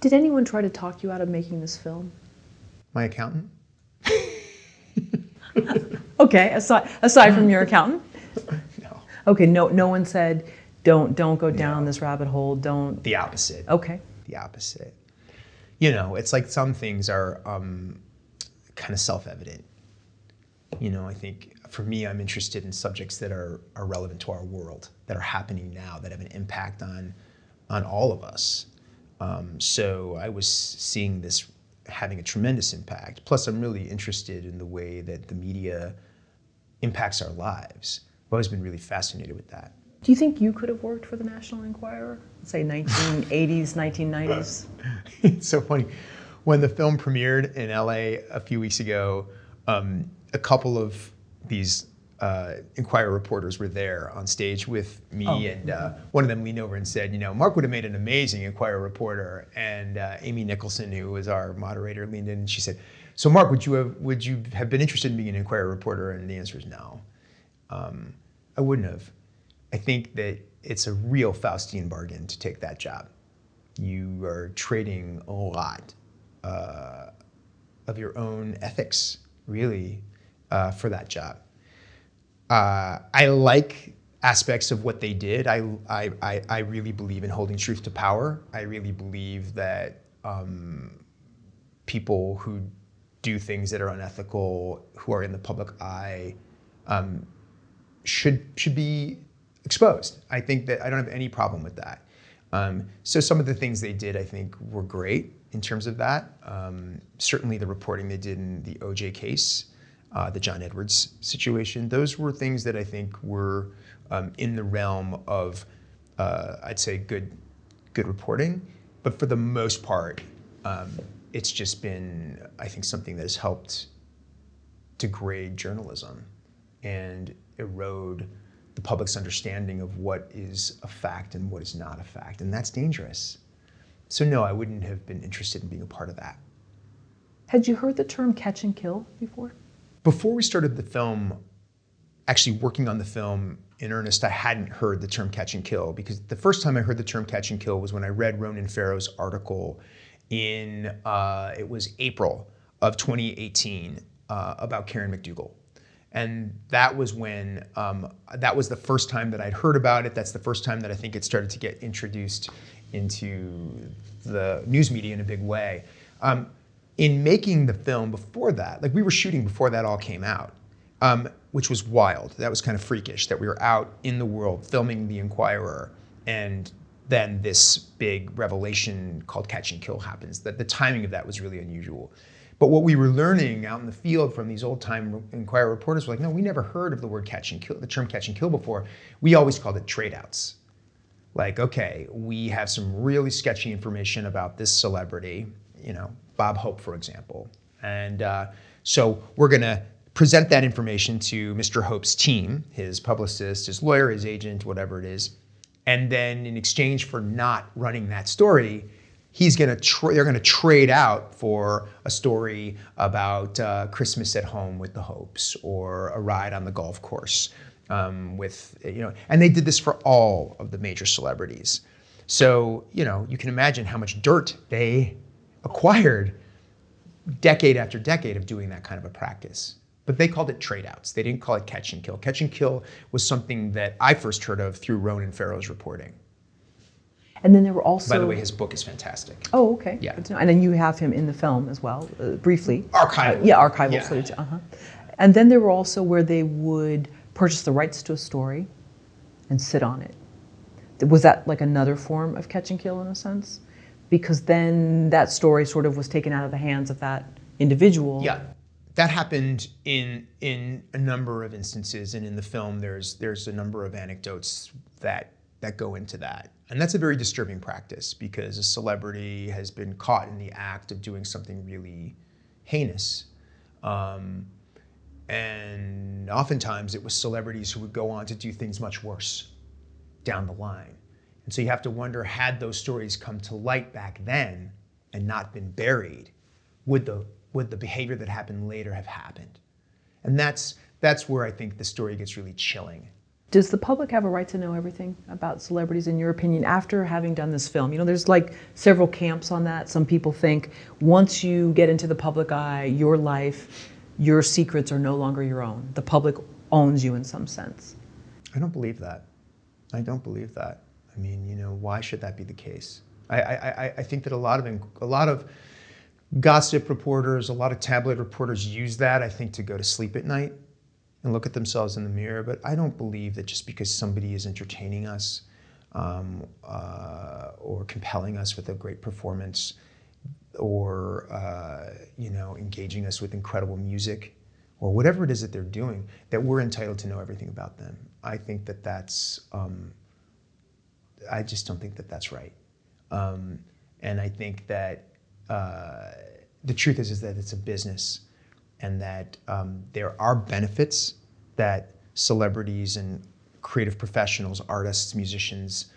Did anyone try to talk you out of making this film? My accountant? Okay, aside from your accountant? No. Okay, no one said, don't go down this rabbit hole, don't. The opposite. Okay. The opposite. You know, it's like some things are kind of self-evident. You know, I think for me, I'm interested in subjects that are relevant to our world, that are happening now, that have an impact on all of us. So I was seeing this having a tremendous impact. Plus, I'm really interested in the way that the media impacts our lives. I've always been really fascinated with that. Do you think you could have worked for the National Enquirer? Say 1980s, 1990s? It's so funny. When the film premiered in LA a few weeks ago, a couple of these Enquirer reporters were there on stage with me, and one of them leaned over and said, you know, Mark would have made an amazing Enquirer reporter. And Amy Nicholson, who was our moderator, leaned in and she said, so Mark, would you have been interested in being an Enquirer reporter? And the answer is no. I wouldn't have. I think that it's a real Faustian bargain to take that job. You are trading a lot of your own ethics, really, for that job. I like aspects of what they did. I really believe in holding truth to power. I really believe that people who do things that are unethical, who are in the public eye, should be exposed. I think that I don't have any problem with that. So some of the things they did, I think, were great in terms of that. Certainly the reporting they did in the OJ case, the John Edwards situation, those were things that I think were in the realm of, I'd say, good reporting. But for the most part, it's just been, I think, something that has helped degrade journalism and erode the public's understanding of what is a fact and what is not a fact, and that's dangerous. So no, I wouldn't have been interested in being a part of that. Had you heard the term catch and kill before? Before we started the film, actually working on the film in earnest, I hadn't heard the term catch and kill, because the first time I heard the term catch and kill was when I read Ronan Farrow's article in, it was April of 2018, about Karen McDougal. And that was when, that was the first time that I'd heard about it. That's the first time that I think it started to get introduced into the news media in a big way. In making the film before that, like we were shooting before that all came out, which was wild. That was kind of freakish that we were out in the world filming The Enquirer, and then this big revelation called Catch and Kill happens. That the timing of that was really unusual. But what we were learning out in the field from these old-time Enquirer reporters were like, no, we never heard of the word catch and kill, the term catch and kill before. We always called it trade-outs. Like, okay, we have some really sketchy information about this celebrity, you know, Bob Hope, for example. And so we're gonna present that information to Mr. Hope's team, his publicist, his lawyer, his agent, whatever it is. And then in exchange for not running that story, they're gonna trade out for a story about Christmas at home with the Hopes, or a ride on the golf course with, you know, and they did this for all of the major celebrities. So, you know, you can imagine how much dirt they acquired decade after decade of doing that kind of a practice. But they called it trade-outs. They didn't call it catch and kill. Catch and kill was something that I first heard of through Ronan Farrow's reporting. And then there were also... By the way, his book is fantastic. Oh, okay. Yeah. And then you have him in the film as well, briefly. Archival. Yeah, archival footage. And then there were also where they would purchase the rights to a story and sit on it. Was that like another form of catch and kill in a sense? Because then that story sort of was taken out of the hands of that individual. Yeah, that happened in a number of instances, and in the film there's a number of anecdotes that go into that. And that's a very disturbing practice, because a celebrity has been caught in the act of doing something really heinous. And oftentimes it was celebrities who would go on to do things much worse down the line. And so you have to wonder, had those stories come to light back then and not been buried, would the behavior that happened later have happened? And that's where I think the story gets really chilling. Does the public have a right to know everything about celebrities, in your opinion, after having done this film? You know, there's like several camps on that. Some people think once you get into the public eye, your life, your secrets are no longer your own. The public owns you in some sense. I don't believe that. I don't believe that. I mean, you know, why should that be the case? I think that a lot of gossip reporters, a lot of tabloid reporters use that, I think, to go to sleep at night and look at themselves in the mirror. But I don't believe that just because somebody is entertaining us or compelling us with a great performance or you know, engaging us with incredible music or whatever it is that they're doing, that we're entitled to know everything about them. I think that that's, I just don't think that that's right. And I think that the truth is that it's a business, and that there are benefits that celebrities and creative professionals, artists, musicians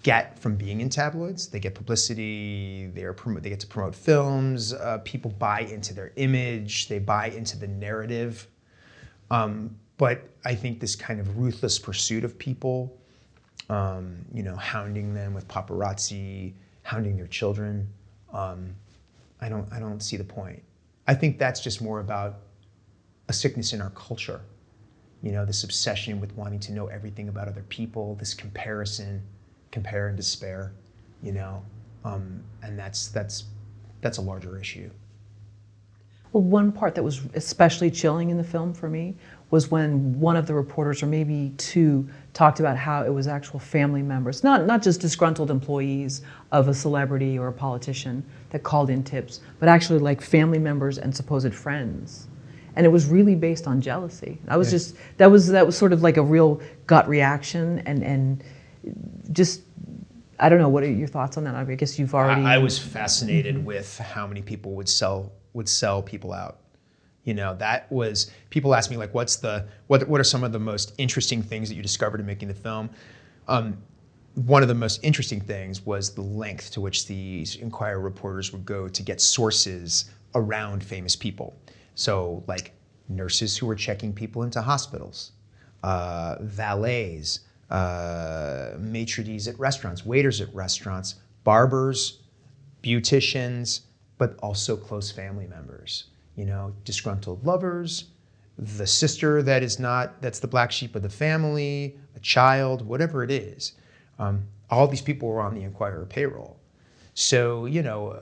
get from being in tabloids. They get publicity, they get to promote films, people buy into their image, they buy into the narrative. But I think this kind of ruthless pursuit of people, you know, hounding them with paparazzi, hounding their children, I don't see the point. I think that's just more about a sickness in our culture. You know, this obsession with wanting to know everything about other people, this comparison, compare and despair, you know, and that's a larger issue. Well, one part that was especially chilling in the film for me was when one of the reporters, or maybe two, talked about how it was actual family members, not just disgruntled employees of a celebrity or a politician that called in tips, but actually like family members and supposed friends. And it was really based on jealousy. I was just, that was sort of like a real gut reaction, and just, I don't know, what are your thoughts on that? I guess you've already... I was fascinated with how many people would sell people out. You know, that was, people ask me like, what are some of the most interesting things that you discovered in making the film? One of the most interesting things was the length to which these Enquirer reporters would go to get sources around famous people. So like nurses who were checking people into hospitals, valets, maitre d's at restaurants, waiters at restaurants, barbers, beauticians, but also close family members. You know, disgruntled lovers, the sister that's the black sheep of the family, a child, whatever it is. All these people were on the Enquirer payroll. So, you know,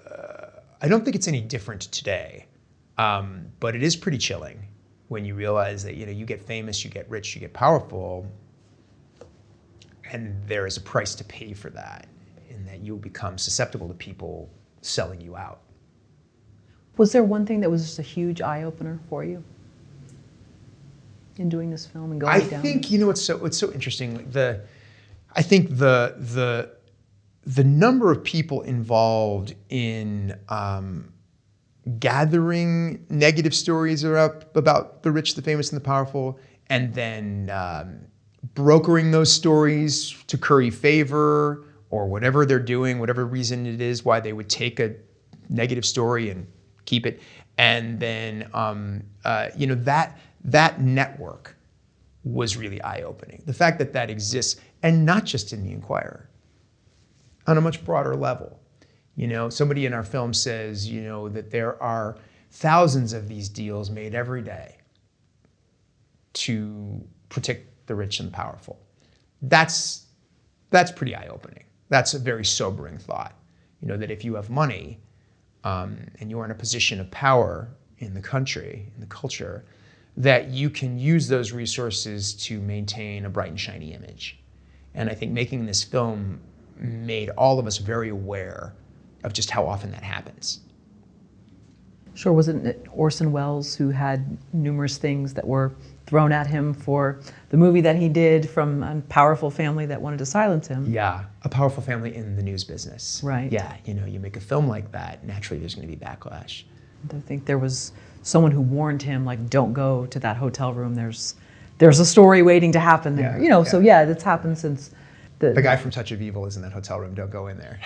I don't think it's any different today, but it is pretty chilling when you realize that, you know, you get famous, you get rich, you get powerful, and there is a price to pay for that, in that you'll become susceptible to people selling you out. Was there one thing that was just a huge eye-opener for you in doing this film and going down? I think, you know, what's so interesting, I think the number of people involved in gathering negative stories about the rich, the famous, and the powerful, and then brokering those stories to curry favor or whatever they're doing, whatever reason it is why they would take a negative story and keep it, and then you know, that network was really eye-opening. The fact that that exists, and not just in the Enquirer, on a much broader level. You know, somebody in our film says, you know, that there are thousands of these deals made every day to protect the rich and the powerful. That's pretty eye-opening. That's a very sobering thought. You know, that if you have money, and you're in a position of power in the country, in the culture, that you can use those resources to maintain a bright and shiny image. And I think making this film made all of us very aware of just how often that happens. Sure, wasn't it Orson Welles who had numerous things that were thrown at him for the movie that he did from a powerful family that wanted to silence him? Yeah, a powerful family in the news business. Right. Yeah, you know, you make a film like that, naturally there's going to be backlash. I think there was someone who warned him, like, don't go to that hotel room. There's a story waiting to happen there. Yeah, you know, yeah. so yeah, that's happened since The guy from Touch of Evil is in that hotel room, don't go in there.